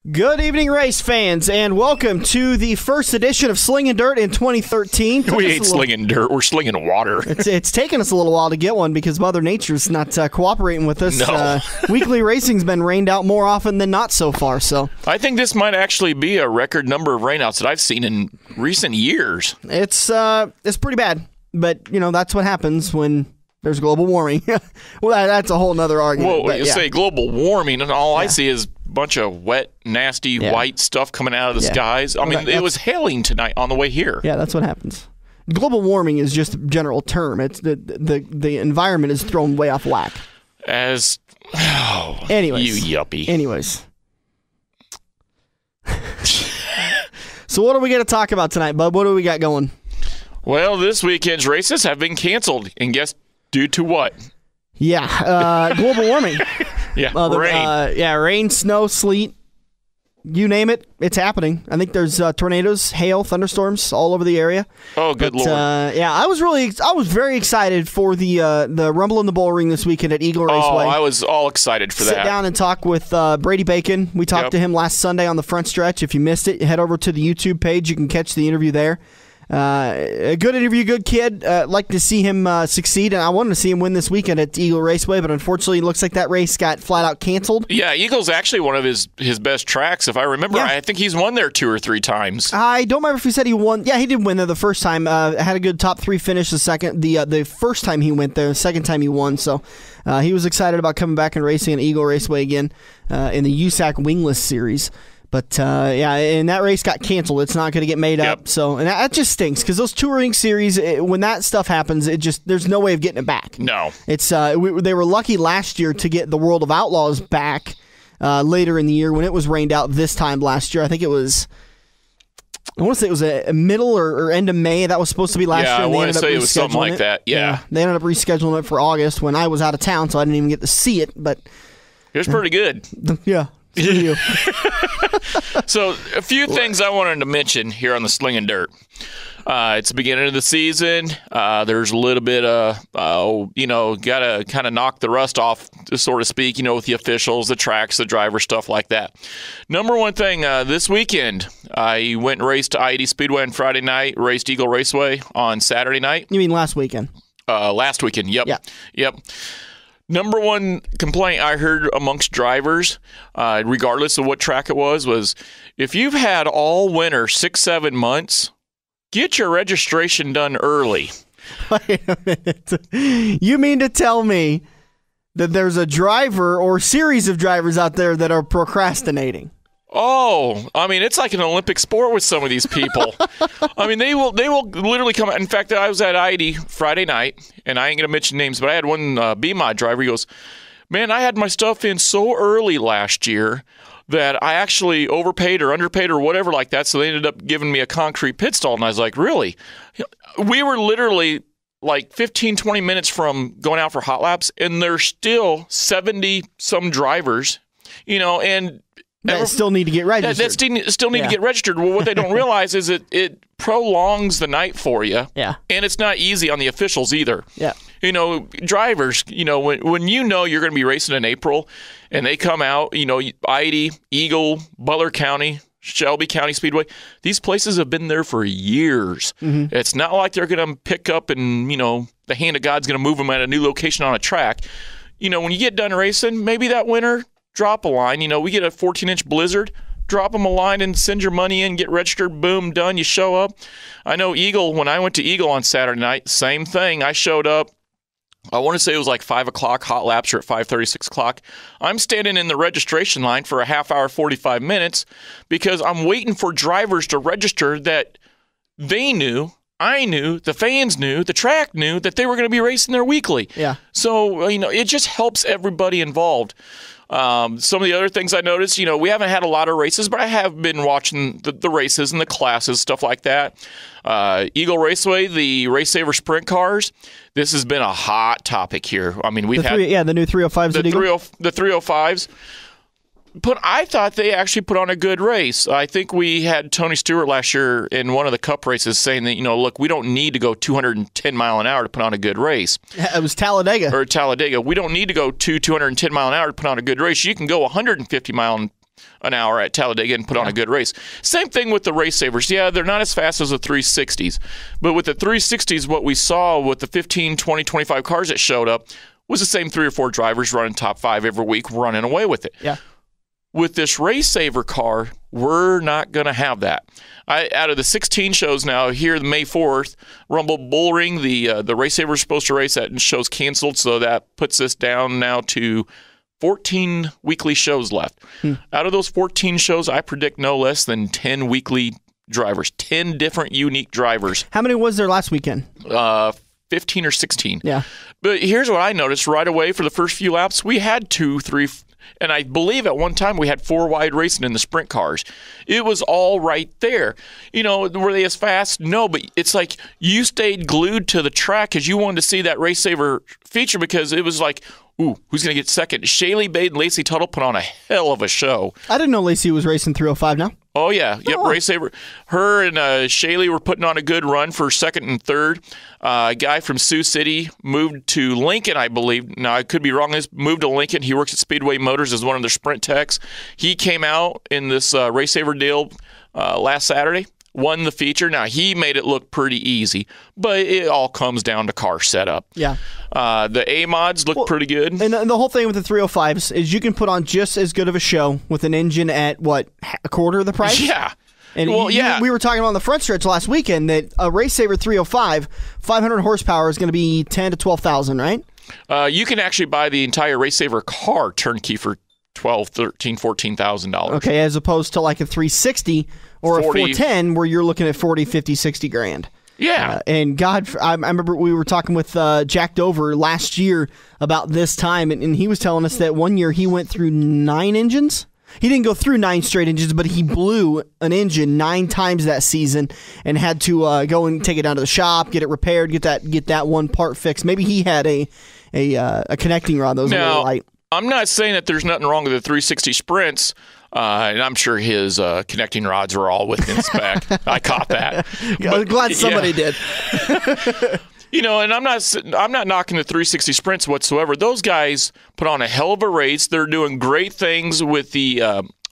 Good evening, race fans, and welcome to the first edition of Slingin Dirt in 2013. We ain't slinging dirt, we're slinging water. It's taken us a little while to get one because Mother Nature's not cooperating with us. No. Weekly racing's been rained out more often than not so far. So I think this might actually be a record number of rainouts that I've seen in recent years. It's pretty bad, but that's what happens when there's global warming. Well, that's a whole nother argument. Well, you say global warming, and all I see is bunch of wet, nasty, white stuff coming out of the skies. I mean, it was hailing tonight on the way here. Yeah, that's what happens. Global warming is just a general term. It's the environment is thrown way off whack. Anyways, you yuppie. Anyways. So what are we going to talk about tonight, bub? What do we got going? Well, this weekend's races have been canceled, and guess due to what? Yeah, global warming. Rain. Rain, snow, sleet, you name it, it's happening. I think there's tornadoes, hail, thunderstorms all over the area. Oh, good Lord. I was very excited for the Rumble in the Bull Ring this weekend at Eagle Raceway. Oh, I was all excited for that. Sit down and talk with Brady Bacon. We talked to him last Sunday on the front stretch. If you missed it, head over to the YouTube page. You can catch the interview there. A good interview, good kid. Like to see him succeed, and I wanted to see him win this weekend at Eagle Raceway, but unfortunately it looks like that race got flat out canceled. Yeah, Eagle's actually one of his best tracks, if I remember. Yeah. I think he's won there 2 or 3 times. I don't remember if he said he won. Yeah, he did win there the first time. Had a good top 3 finish the first time he went there. The second time he won, so he was excited about coming back and racing at Eagle Raceway again in the USAC Wingless Series. But, and that race got canceled. It's not going to get made up. So, and that just stinks because those touring series, when that stuff happens, there's no way of getting it back. No. It's they were lucky last year to get the World of Outlaws back later in the year when it was rained out this time last year. I think it was, I want to say it was a middle or end of May. That was supposed to be last year. Yeah, I want to say it was something like that. Yeah. They ended up rescheduling it for August when I was out of town, so I didn't even get to see it. But it was pretty good. Yeah. So, a few things I wanted to mention here on the Slingin Dirt. It's the beginning of the season. There's a little bit of, got to kind of knock the rust off, so to speak, with the officials, the tracks, the driver, stuff like that. Number one thing, this weekend, I went and raced I-80 Speedway on Friday night, raced Eagle Raceway on Saturday night. You mean last weekend? Last weekend, yep. Yeah. Yep. Number one complaint I heard amongst drivers, regardless of what track it was if you've had all winter 6-7 months, get your registration done early. Wait a minute. You mean to tell me that there's a driver or series of drivers out there that are procrastinating? Oh, I mean, it's like an Olympic sport with some of these people. I mean, they will literally come out. In fact, I was at I-80 Friday night, and I ain't going to mention names, but I had one B-Mod driver. He goes, man, I had my stuff in so early last year that I actually overpaid or underpaid or whatever like that, so they ended up giving me a concrete pit stall. And I was like, really? We were literally like 15, 20 minutes from going out for hot laps, and there's still 70-some drivers, and that still need to get registered. That still need to get registered. Well, what they don't realize is it prolongs the night for you. Yeah. And it's not easy on the officials either. Yeah. Drivers, when you're going to be racing in April and they come out, I-80, Eagle, Butler County, Shelby County Speedway, these places have been there for years. Mm-hmm. It's not like they're going to pick up and, the hand of God's going to move them at a new location on a track. When you get done racing, maybe that winter, drop a line. We get a 14-inch blizzard, drop them a line and send your money in, get registered, boom, done, you show up. I know Eagle, when I went to Eagle on Saturday night, same thing. I showed up, I want to say it was like 5 o'clock, hot laps are at 5:30, 6 o'clock. I'm standing in the registration line for a half hour, 45 minutes, because I'm waiting for drivers to register that they knew, I knew, the fans knew, the track knew that they were going to be racing there weekly. Yeah. So, it just helps everybody involved. Some of the other things I noticed, we haven't had a lot of races, but I have been watching the races and the classes, stuff like that. Eagle Raceway, the Race Saver Sprint cars, this has been a hot topic here. I mean, we've had the new 305s at Eagle. The 305s. But I thought they actually put on a good race. I think we had Tony Stewart last year in one of the Cup races saying that, look, we don't need to go 210 mile an hour to put on a good race. It was Talladega. Or Talladega. We don't need to go 210 mile an hour to put on a good race. You can go 150 mile an hour at Talladega and put on a good race. Same thing with the Race Savers. Yeah, they're not as fast as the 360s. But with the 360s, what we saw with the 15, 20, 25 cars that showed up was the same 3 or 4 drivers running top 5 every week, running away with it. Yeah. With this Race Saver car, we're not going to have that. Out of the 16 shows now, here May 4th, Rumble Bullring, the Race Saver is supposed to race. That show's canceled, so that puts us down now to 14 weekly shows left. Out of those 14 shows, I predict no less than 10 weekly drivers, 10 different unique drivers. How many was there last weekend? 15 or 16. Yeah. But here's what I noticed right away for the first few laps. We had 2, 3, and I believe at one time we had 4 wide racing in the sprint cars. It was all right there. You know, were they as fast? No, but it's like you stayed glued to the track because you wanted to see that Race Saver feature because it was like, ooh, who's going to get second? Shaylee Bade and Lacey Tuttle put on a hell of a show. I didn't know Lacey was racing 305 now. Oh, yeah. Yep, Race Saver. Her and Shaylee were putting on a good run for second and third. A guy from Sioux City moved to Lincoln, I believe. Now, I could be wrong. He's moved to Lincoln. He works at Speedway Motors as one of their sprint techs. He came out in this Race Saver deal last Saturday, won the feature. Now, he made it look pretty easy, but it all comes down to car setup. Yeah. The A-mods look pretty good. And the whole thing with the 305s is you can put on just as good of a show with an engine at, what, a quarter of the price? Yeah. And we were talking about on the front stretch last weekend that a Race Saver 305, 500 horsepower is going to be 10 to 12,000, right? You can actually buy the entire Race Saver car turnkey for $12,000, $13,000, $14,000. Okay, as opposed to like a 360 or 40, a 410 where you're looking at 40, 50, 60 grand. Yeah. And God, I remember we were talking with Jack Dover last year about this time, and he was telling us that one year he went through 9 engines. He didn't go through 9 straight engines, but he blew an engine 9 times that season and had to go and take it down to the shop, get it repaired, get that one part fixed. Maybe he had a connecting rod that was a little light. I'm not saying that there's nothing wrong with the 360 Sprints, and I'm sure his connecting rods were all within spec. I caught that. I'm glad somebody did. You know, and I'm not knocking the 360 Sprints whatsoever. Those guys put on a hell of a race. They're doing great things with the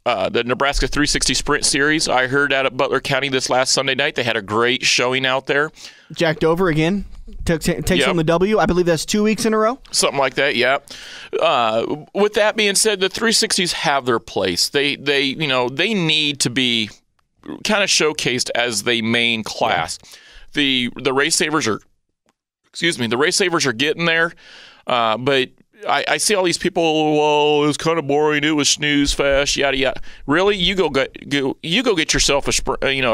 Nebraska 360 Sprint Series. I heard out at Butler County this last Sunday night. They had a great showing out there. Jack Dover again takes home the W. I believe that's 2 weeks in a row. Something like that, yeah. With that being said, the 360s have their place. They need to be kind of showcased as the main class. Yeah. The Race Savers are getting there, but I see all these people. Well, it was kind of boring. It was snooze fest. Yada yada. Really, you go get yourself a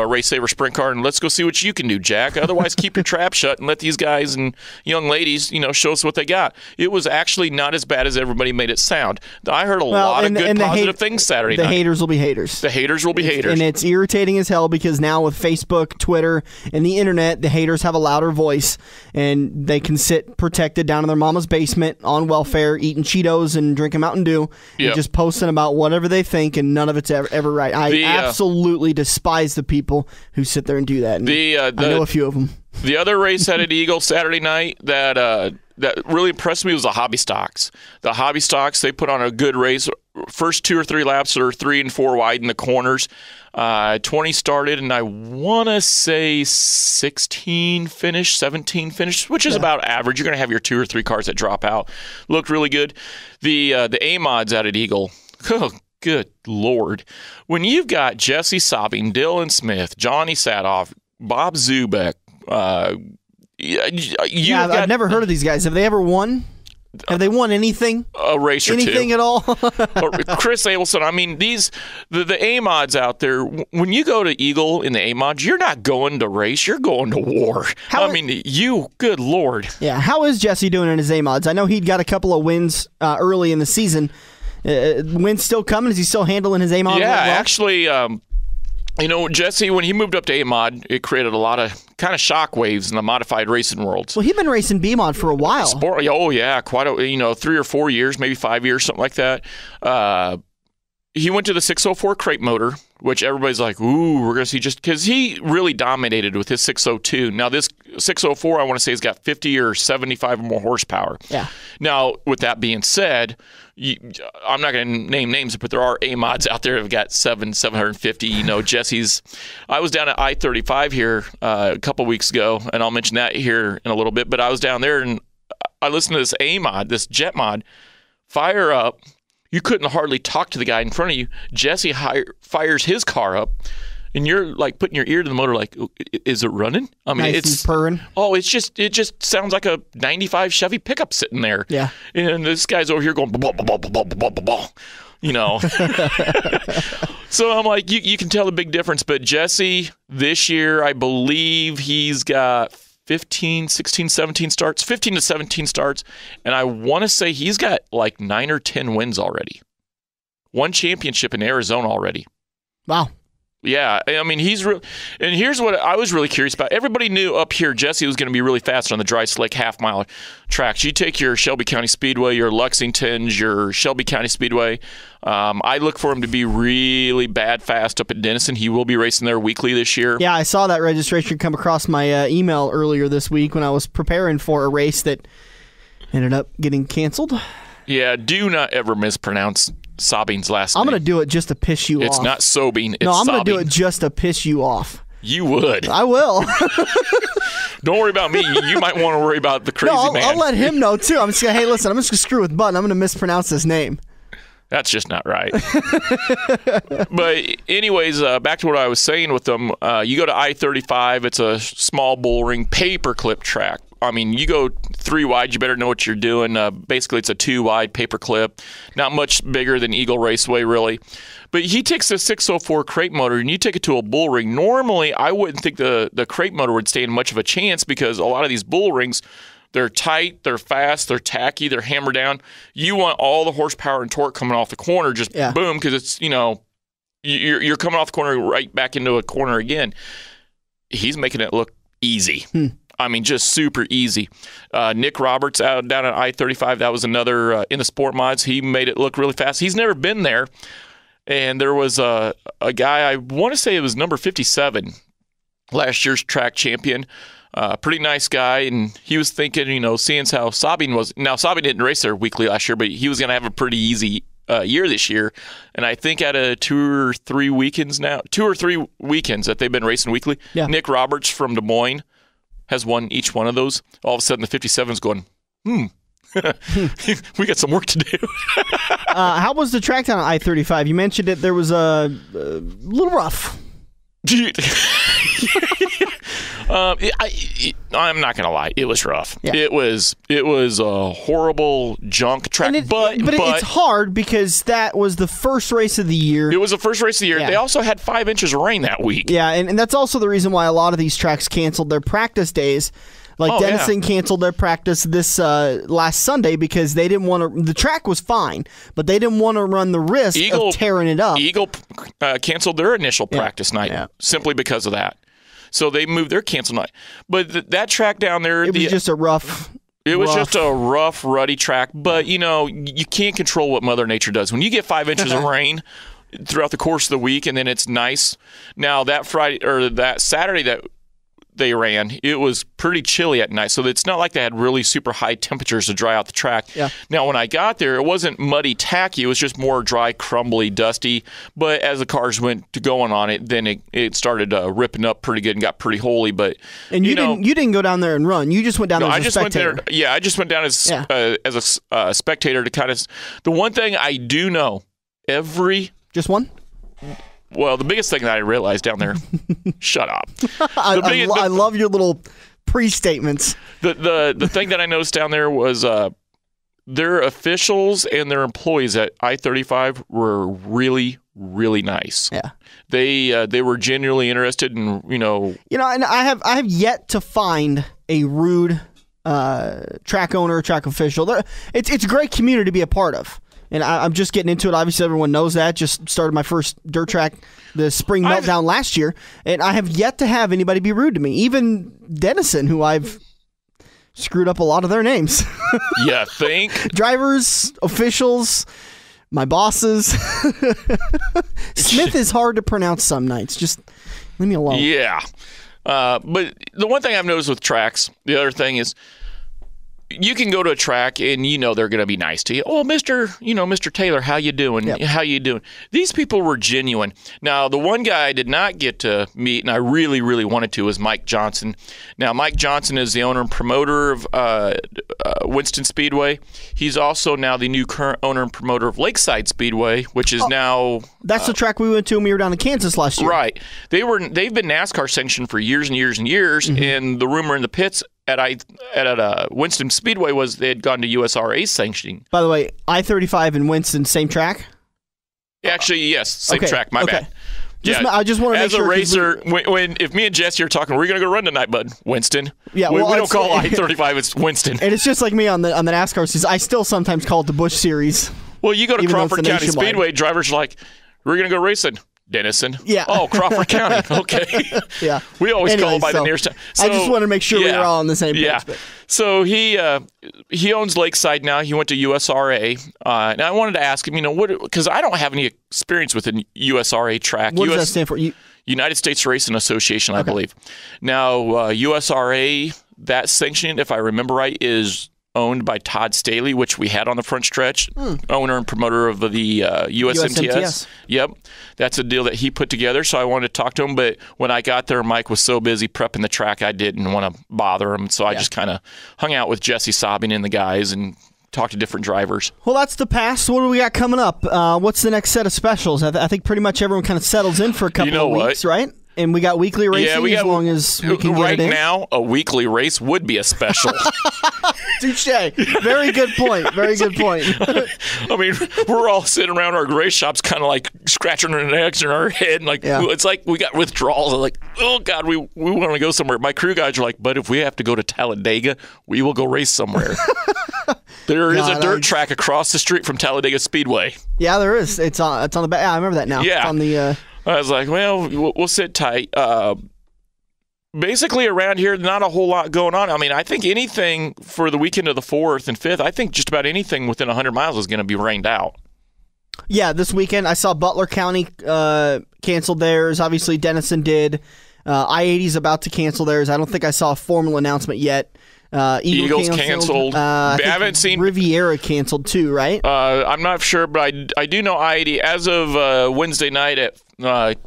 Race Saver sprint car, and let's go see what you can do, Jack. Otherwise, keep your trap shut and let these guys and young ladies, show us what they got. It was actually not as bad as everybody made it sound. I heard a lot of good positive things Saturday night. The haters will be haters. The haters will be haters, and it's irritating as hell because now with Facebook, Twitter, and the internet, the haters have a louder voice, and they can sit protected down in their mama's basement on welfare, eating Cheetos and drinking Mountain Dew, and just posting about whatever they think, and none of it's ever right. I absolutely despise the people who sit there and do that. And I know a few of them. The other race at Eagle Saturday night that really impressed me was the Hobby Stocks. The Hobby Stocks, they put on a good race. First 2 or 3 laps are 3 and 4 wide in the corners. 20 started, and I want to say 16 finish, 17 finish, which is about average. You're going to have your 2 or 3 cars that drop out. Looked really good. The A-mods out at Eagle, oh, good Lord. When you've got Jesse Sobbing, Dylan Smith, Johnny Sadoff, Bob Zubek, I've never heard of these guys. Have they ever won? Have they won anything? A race or anything two. At all? Chris Abelson, I mean, the A-mods out there, when you go to Eagle in the A-mods, you're not going to race, you're going to war. Good Lord. Yeah, how is Jesse doing in his A-mods? I know he'd got a couple of wins early in the season. Wins still coming? Is he still handling his A-mod? Yeah, actually, Jesse, when he moved up to A-mod, it created a lot of kind of shockwaves in the modified racing world. Well, he'd been racing B-mod for a while. Quite a 3 or 4 years, maybe 5 years, something like that. he went to the 604 crate motor, which everybody's like, ooh, we're going to see, just because he really dominated with his 602. Now, this 604, I want to say, has got 50 or 75 or more horsepower. Yeah. Now, with that being said, I'm not going to name names, but there are A-mods out there that have got 750. Jesse's. I was down at I-35 here a couple weeks ago, and I'll mention that here in a little bit, but I was down there, and I listened to this A-mod, this jet mod, fire up. You couldn't hardly talk to the guy in front of you. Jesse fires his car up, and you're like putting your ear to the motor, like, is it running? I mean, nice it's purring. Oh, it just sounds like a '95 Chevy pickup sitting there. Yeah. And this guy's over here going, bah, bah, bah, bah, bah, bah, bah, bah, So I'm like, you can tell the big difference. But Jesse, this year, I believe he's got 15, 16, 17 starts, 15 to 17 starts. And I want to say he's got like 9 or 10 wins already. One championship in Arizona already. Wow. Yeah, I mean, he's real. And here's what I was really curious about. Everybody knew up here Jesse was going to be really fast on the dry slick half-mile tracks. You take your Shelby County Speedway, your Lexingtons, your Shelby County Speedway. I look for him to be really bad fast up at Denison. He will be racing there weekly this year. Yeah, I saw that registration come across my email earlier this week when I was preparing for a race that ended up getting canceled. Yeah, do not ever mispronounce Sabin's last name. I'm going to do it just to piss you off. It's not Sobing, it's I'm going to do Sabin. it just to piss you off. You would. I will. Don't worry about me. You might want to worry about the crazy man. I'll let him know, too. I'm just going to, hey, listen, I'm just going to screw with Button. I'm going to mispronounce his name. That's just not right. But anyways, back to what I was saying with them. You go to I-35. It's a small bullring paperclip track. I mean, you go 3 wide, you better know what you're doing. Basically, it's a 2 wide paperclip. Not much bigger than Eagle Raceway, really. But he takes a 604 crate motor, and you take it to a bull ring. Normally, I wouldn't think the crate motor would stand much of a chance because a lot of these bull rings, they're tight, they're fast, they're tacky, they're hammered down. You want all the horsepower and torque coming off the corner, just boom, because it's, you're coming off the corner right back into a corner again. He's making it look easy. I mean, just super easy. Nick Roberts down at I-35, that was another in the sport mods. He made it look really fast. He's never been there. And there was a guy, I want to say it was number 57, last year's track champion. Pretty nice guy. And he was thinking, seeing how Sabin was. Now, Sabin didn't race there weekly last year, but he was going to have a pretty easy year this year. And I think out of 2 or 3 weekends that they've been racing weekly, Nick Roberts from Des Moines has won each one of those. All of a sudden, the 57's going, we got some work to do. How was the track down on I-35? You mentioned it. There was a little rough. I'm not gonna lie, it was rough. Yeah. It was a horrible junk track, but it's hard because that was the first race of the year. It was the first race of the year. Yeah. They also had 5 inches of rain that week. Yeah, and that's also the reason why a lot of these tracks canceled their practice days. Like Denison canceled their practice this last Sunday because they didn't want to. The track was fine, but they didn't want to run the risk of tearing it up. Eagle canceled their initial practice night simply because of that. So they moved their cancel night. But that track down there, it was just a rough. It was just a rough, ruddy track. But you can't control what Mother Nature does. When you get 5 inches of rain throughout the course of the week, and then it's nice. Now that Friday or that Saturday that they ran, it was pretty chilly at night, so it's not like they had really super high temperatures to dry out the track. Yeah. Now, when I got there, it wasn't muddy, tacky. It was just more dry, crumbly, dusty. But as the cars went to going on it, then it started ripping up pretty good and got pretty holy. But you didn't go down there and run. You just went down there as a spectator. I just went down as a spectator to kind of. The one thing I do know, just one. Well, the biggest thing that I realized down there, shut up. I love your little pre-statements. The thing that I noticed down there was their officials and their employees at I-35 were really, really nice. Yeah, they were genuinely interested in and I have yet to find a rude track owner, track official. It's a great community to be a part of. And I'm just getting into it. Obviously, everyone knows that. Just started my first dirt track, the spring meltdown last year. And I have yet to have anybody be rude to me. Even Denison, who I've screwed up a lot of their names. Yeah, think? Drivers, officials, my bosses. Smith is hard to pronounce some nights. Just leave me alone. Yeah. But the one thing I've noticed with tracks, the other thing is, you can go to a track and they're going to be nice to you. Oh, Mr. Taylor, how you doing? Yep. How you doing? These people were genuine. Now, the one guy I did not get to meet, and I really, really wanted to, was Mike Johnson. Now, Mike Johnson is the owner and promoter of Winston Speedway. He's also now the new current owner and promoter of Lakeside Speedway, which is now... That's the track we went to when we were down in Kansas last year. Right. They've been NASCAR sanctioned for years and years and years, and the rumor in the pits at Winston Speedway was they had gone to USRA sanctioning. By the way, I-35 and Winston, same track? Actually, yes, same track. My bad. I just want to make sure. As a racer, if me and Jesse are talking, we're going to go run tonight, bud. Winston. Yeah, we don't call I-35, it's Winston. And it's just like me on the NASCAR series. I still sometimes call it the Busch Series. Well, you go to Crawford County Speedway, drivers are like, we're going to go racing. Denison. Yeah. Oh, Crawford County. Okay. Yeah. We always call by the nearest town. So, I just want to make sure we were all on the same page. Yeah. But. So he owns Lakeside now. He went to USRA. And I wanted to ask him, because I don't have any experience with a USRA track. What does that stand for? United States Racing Association, I believe. Now, USRA, that sanction, if I remember right, is owned by Todd Staley, which we had on the front stretch, owner and promoter of the USMTS. Yep. That's a deal that he put together, so I wanted to talk to him, but when I got there, Mike was so busy prepping the track, I didn't want to bother him, so I just kind of hung out with Jesse Sobbing and the guys and talked to different drivers. Well, that's the past. What do we got coming up? What's the next set of specials? I think pretty much everyone kind of settles in for a couple of weeks, right? And we got weekly racing as long as we can get it in. Right now, a weekly race would be a special. Touche. Very good point. Very good point. I mean, we're all sitting around our race shops kind of like scratching our necks in our head. And it's like we got withdrawals. Like, oh, God, we want to go somewhere. My crew guys are like, but if we have to go to Talladega, we will go race somewhere. There is a dirt track across the street from Talladega Speedway. Yeah, there is. It's on the back. Yeah, I remember that now. Yeah. It's on the... I was like, well, we'll sit tight. Basically, around here, not a whole lot going on. I mean, I think anything for the weekend of the 4th and 5th, I think just about anything within 100 miles is going to be rained out. Yeah, this weekend, I saw Butler County canceled theirs. Obviously, Denison did. I-80 is about to cancel theirs. I don't think I saw a formal announcement yet. Eagles canceled. I haven't seen Riviera canceled too, right? I'm not sure, but I do know I-80 as of Wednesday night at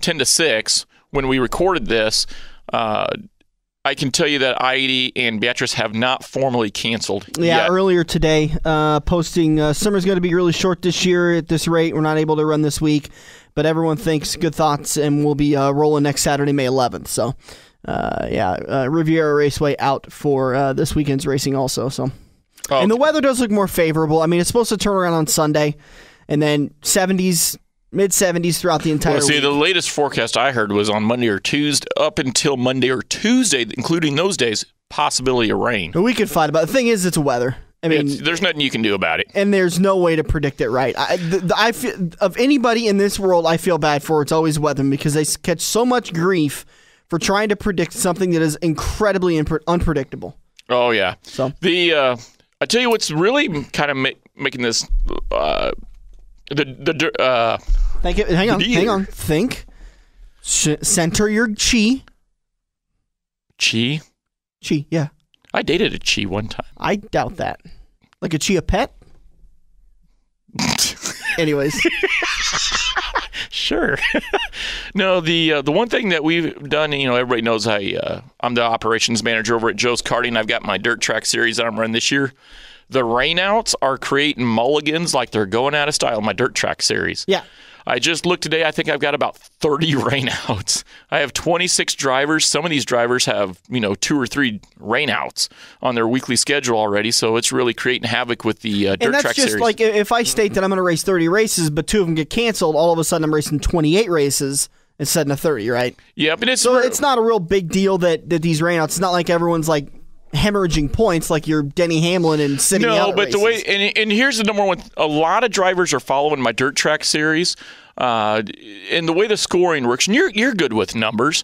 10 to 6 when we recorded this. I can tell you that I-80 and Beatrice have not formally canceled yet. Earlier today, posting summer's going to be really short this year at this rate. We're not able to run this week, but everyone thinks good thoughts, and we'll be rolling next Saturday, May 11th. So. Riviera Raceway out for this weekend's racing also. So, and the weather does look more favorable. I mean, it's supposed to turn around on Sunday, and then 70s, mid-70s throughout the entire week. The latest forecast I heard was on Monday or Tuesday, up until Monday or Tuesday, including those days, possibility of rain. We could fight about it. The thing is, it's weather. I mean, there's nothing you can do about it, and there's no way to predict it right. I feel, of anybody in this world, I feel bad for. It's always weather because they catch so much grief for trying to predict something that is incredibly unpredictable. Oh yeah. So I tell you what's really kind of making this Think it. Hang on. Think. Center your chi. Chi. Chi. Yeah. I dated a chi one time. I doubt that. Like a chia pet. Anyways. Sure. No, the one thing that we've done, everybody knows I'm the operations manager over at Joe's Karting. I've got my dirt track series that I'm running this year. The rainouts are creating mulligans like they're going out of style in my dirt track series. Yeah. I just looked today. I think I've got about 30 rainouts. I have 26 drivers. Some of these drivers have, 2 or 3 rainouts on their weekly schedule already. So it's really creating havoc with the dirt track series. And that's just like if I state that I'm going to race 30 races, but 2 of them get canceled, all of a sudden I'm racing 28 races instead of 30, right? Yeah, but it's not a real big deal that these rainouts. It's not like everyone's like hemorrhaging points like you're Denny Hamlin and sitting out. No, but races. the way and here's the number one. A lot of drivers are following my dirt track series, and the way the scoring works. And you're good with numbers.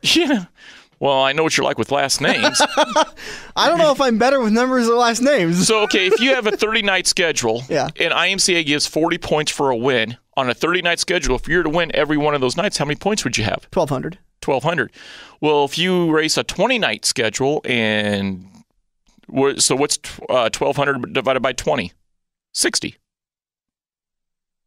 Yeah. Well, I know what you're like with last names. I don't know if I'm better with numbers or last names. So, okay, if you have a 30-night schedule Yeah. and IMCA gives 40 points for a win, on a 30-night schedule, if you're to win every one of those nights, how many points would you have? 1,200. 1,200. Well, if you race a 20-night schedule, and so what's 1,200 divided by 20? 60.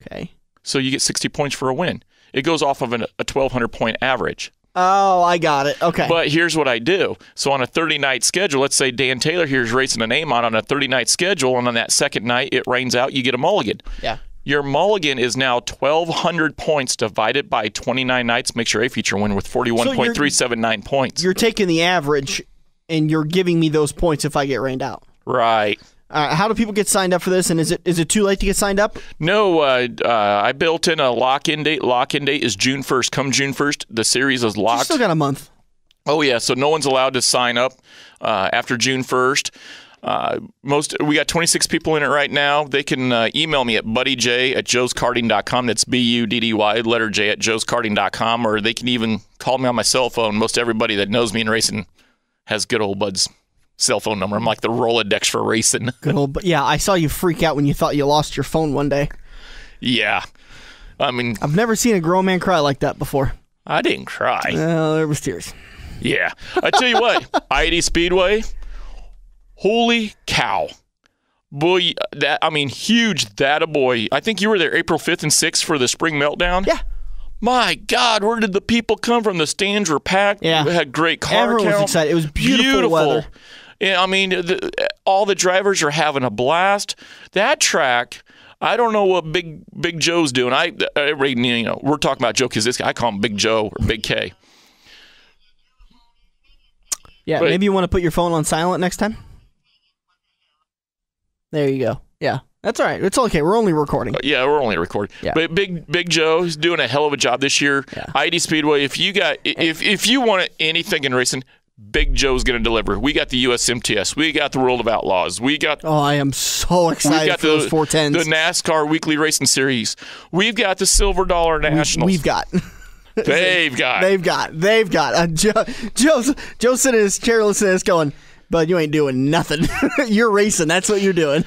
Okay. So you get 60 points for a win. It goes off of a 1,200-point average. Oh, I got it. Okay. But here's what I do. So on a 30-night schedule, let's say Dan Taylor here is racing a name on a 30-night schedule, and on that second night it rains out, you get a mulligan. Yeah. Your mulligan is now 1,200 points divided by 29 nights. Makes your A-feature win with 41.379 points. You're taking the average, and you're giving me those points if I get rained out. Right. How do people get signed up for this, and is it too late to get signed up? No, I built in a lock-in date. Lock-in date is June 1st. Come June 1st, the series is locked. You still got a month. Oh, yeah, so no one's allowed to sign up after June 1st. We got 26 people in it right now. They can email me at buddyj@joeskarting.com. That's BUDDY, letter J at joeskarting.com, or they can even call me on my cell phone. Most everybody that knows me in racing has good old Bud's cell phone number. I'm like the Rolodex for racing. Good old, yeah. I saw you freak out when you thought you lost your phone one day. Yeah, I mean, I've never seen a grown man cry like that before. I didn't cry. There was tears. Yeah, I tell you what, I-80 Speedway. Holy cow. Boy, huge that boy. I think you were there April 5th and 6th for the spring meltdown. Yeah. My God, where did the people come from? The stands were packed. Yeah. We had great car Everyone count. was excited. It was beautiful weather. Yeah, I mean, all the drivers are having a blast. That track, I don't know what Big Joe's doing. We're talking about Joe Kaziski. I call him Big Joe or Big K. Yeah, maybe you want to put your phone on silent next time? There you go. Yeah, that's all right. It's okay. We're only recording. Yeah, we're only recording. Yeah. But Big Joe is doing a hell of a job this year. Yeah. I-80 Speedway, if you want anything in racing, Big Joe's going to deliver. We got the USMTS. We got the World of Outlaws. I am so excited for those 410s. The NASCAR Weekly Racing Series. We've got the Silver Dollar Nationals. We've got. They've got. Joe's sitting in his chair listening to this going, but you ain't doing nothing. You're racing. That's what you're doing.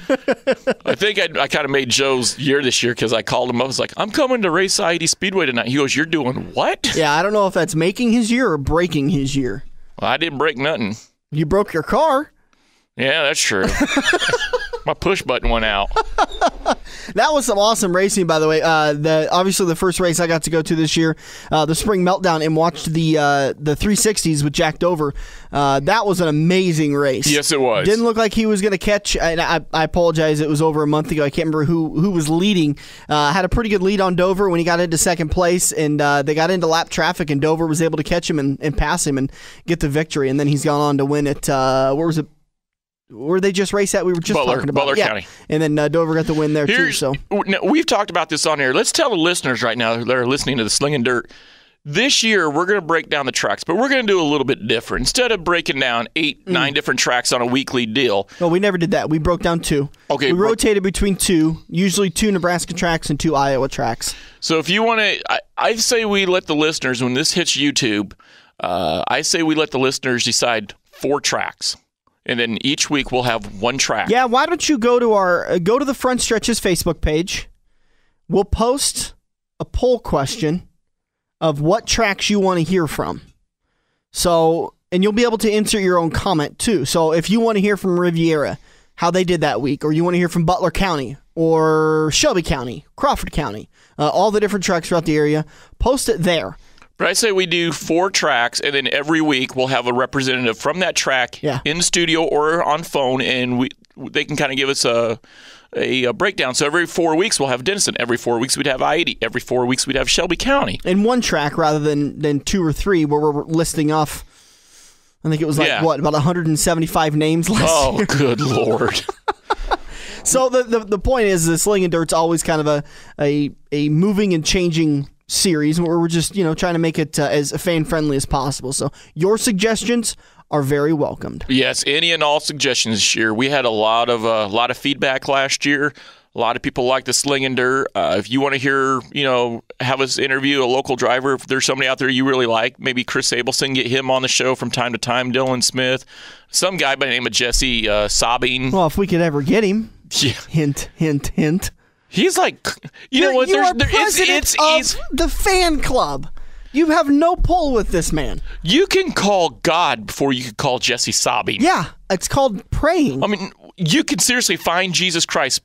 I think I kind of made Joe's year this year because I called him up. I was like, I'm coming to race I-80 Speedway tonight. He goes, you're doing what? Yeah, I don't know if that's making his year or breaking his year. Well, I didn't break nothing. You broke your car. Yeah, that's true. My push button went out. That was some awesome racing, by the way. Obviously the first race I got to go to this year, the Spring Meltdown, and watched the 360s with Jack Dover. That was an amazing race. Yes, it was. Didn't look like he was going to catch. And I apologize. It was over a month ago. I can't remember who was leading. Had a pretty good lead on Dover when he got into second place, and they got into lap traffic, and Dover was able to catch him and pass him and get the victory. And then he's gone on to win at where was it? Where they just raced at? We were just talking about Butler County. And then Dover got the win there too. So we've talked about this on air. Let's tell the listeners right now that are listening to the Slingin Dirt. This year, we're going to break down the tracks, but we're going to do a little bit different. Instead of breaking down 9 different tracks on a weekly deal. No, we never did that. We broke down 2. Okay, we rotated between 2, usually 2 Nebraska tracks and 2 Iowa tracks. So if you want to, I say we let the listeners, when this hits YouTube, I say we let the listeners decide 4 tracks. And then each week we'll have 1 track. Yeah, why don't you go to the Front Stretches Facebook page. We'll post a poll question of what tracks you want to hear from. So, and you'll be able to insert your own comment too. So if you want to hear from Riviera, how they did that week, or you want to hear from Butler County or Shelby County, Crawford County, all the different tracks throughout the area, post it there. But I say we do 4 tracks, and then every week we'll have a representative from that track in the studio or on phone, and they can kind of give us a breakdown. So every 4 weeks we'll have Denison. Every 4 weeks we'd have I-80. Every 4 weeks we'd have Shelby County. In 1 track rather than 2 or 3 where we're listing off, I think it was about 175 names last year. Oh, good Lord. So the point is the Slingin Dirt's always kind of a moving and changing series where we're just trying to make it as fan friendly as possible. So your suggestions are very welcomed. Yes, any and all suggestions this year. We had a lot of feedback last year. A lot of people like the Slingin Dirt. If you want to hear, have us interview a local driver, if there's somebody out there you really like, maybe Chris Abelson, get him on the show from time to time, Dylan Smith, some guy by the name of Jesse Sabine. Well, if we could ever get him. Yeah. Hint, hint, hint. He's like, you know what? You are president of the fan club. You have no pull with this man. You can call God before you could call Jesse Sabine. Yeah, it's called praying. I mean, you can seriously find Jesus Christ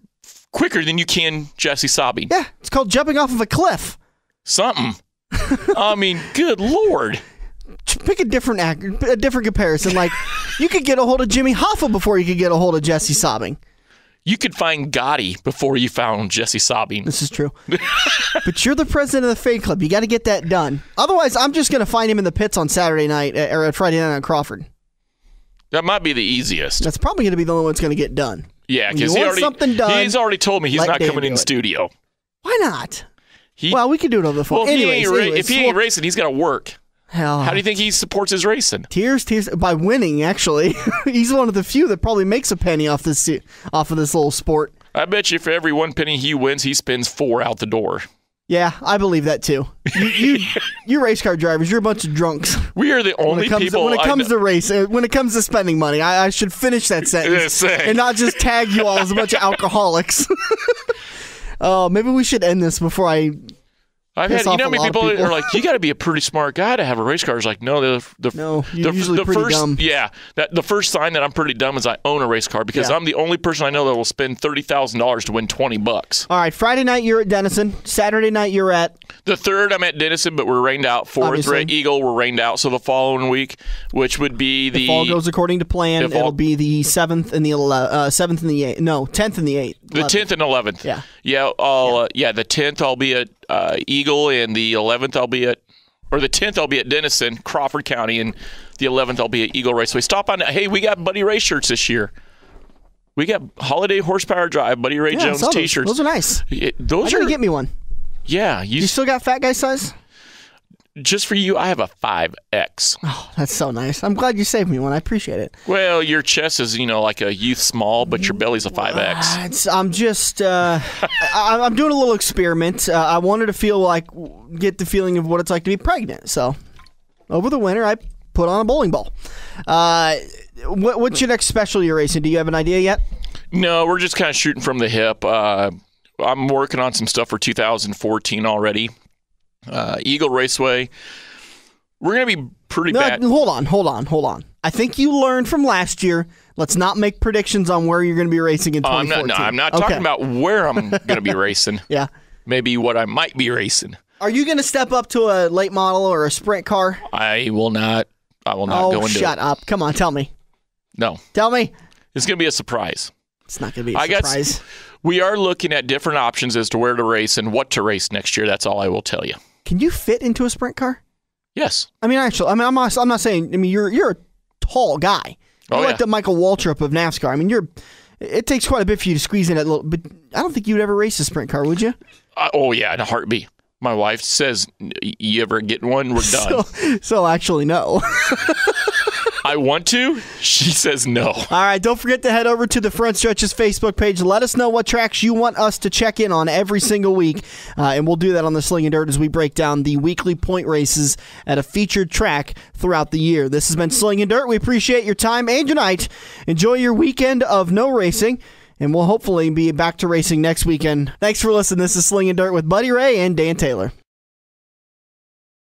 quicker than you can Jesse Sabine. Yeah, it's called jumping off of a cliff. Something. I mean, good Lord. Pick a different comparison. Like, you could get a hold of Jimmy Hoffa before you could get a hold of Jesse Sabine. You could find Gotti before you found Jesse Sabine. This is true. But you're the president of the fan club. You got to get that done. Otherwise, I'm just going to find him in the pits on Saturday night or Friday night on Crawford. That might be the easiest. That's probably going to be the only one that's going to get done. Yeah, because he's already told me he's not coming in the studio. Why not? Well, we could do it over the phone. Well, if he ain't racing, he's got to work. Hell, how do you think he supports his racing? Tears by winning. Actually, he's one of the few that probably makes a penny off this little sport. I bet you for every 1 penny he wins, he spends 4 out the door. Yeah, I believe that too. You race car drivers, you're a bunch of drunks. We are the only people. When it comes to racing, when it comes to spending money, I should finish that sentence and not just tag you all as a bunch of alcoholics. Oh, maybe we should end this before I've had, how many people are like, you got to be a pretty smart guy to have a race car. It's like, no, you're usually pretty first, dumb. Yeah, the first sign that I'm pretty dumb is I own a race car because I'm the only person I know that will spend $30,000 to win $20. All right, Friday night you're at Denison. Saturday night you're at? The 3rd I'm at Denison, but we're rained out. 4th we're at Eagle, we're rained out. So the following week, which would be if all goes according to plan, it'll be the 7th and the 7th and the 8th. No, 10th and the 8th. 11th. The 10th and 11th. Yeah. Yeah, the 10th I'll be at Eagle, and the 11th I'll be at, or the 10th I'll be at Denison, Crawford County, and the 11th I'll be at Eagle Raceway. Stop on. Hey, we got Buddy Ray shirts this year. We got Holiday Horsepower Drive Buddy Ray Jones T-shirts. Those are nice. I gotta get me one. Yeah, you still got fat guy size? Just for you, I have a 5X. Oh, that's so nice. I'm glad you saved me one. I appreciate it. Well, your chest is, like a youth small, but your belly's a 5X. I'm just, I'm doing a little experiment. I wanted to get the feeling of what it's like to be pregnant. So, over the winter, I put on a bowling ball. What's your next special you're racing? Do you have an idea yet? No, we're just kind of shooting from the hip. I'm working on some stuff for 2014 already. Eagle Raceway. We're going to be pretty bad. Hold on. I think you learned from last year. Let's not make predictions on where you're going to be racing in 2014. I'm not talking about where I'm going to be racing. Yeah. Maybe what I might be racing. Are you going to step up to a late model or a sprint car? I will not go into it. Oh, shut up. Come on, tell me. No. Tell me. It's going to be a surprise. It's not going to be a surprise. We are looking at different options as to where to race and what to race next year. That's all I will tell you. Can you fit into a sprint car? Yes. I'm not saying. You're a tall guy. You're like the Michael Waltrip of NASCAR. It takes quite a bit for you to squeeze in that little. But I don't think you would ever race a sprint car, would you? Oh yeah, in a heartbeat. My wife says, "You ever get one? We're done." So actually, no. I want to. She says no. All right, don't forget to head over to the Front Stretches Facebook page. Let us know what tracks you want us to check in on every single week, and we'll do that on the Slingin Dirt as we break down the weekly point races at a featured track throughout the year. This has been Slingin Dirt. We appreciate your time and your night. Enjoy your weekend of no racing, and we'll hopefully be back to racing next weekend. Thanks for listening. This is Slingin Dirt with Buddy Ray and Dan Taylor.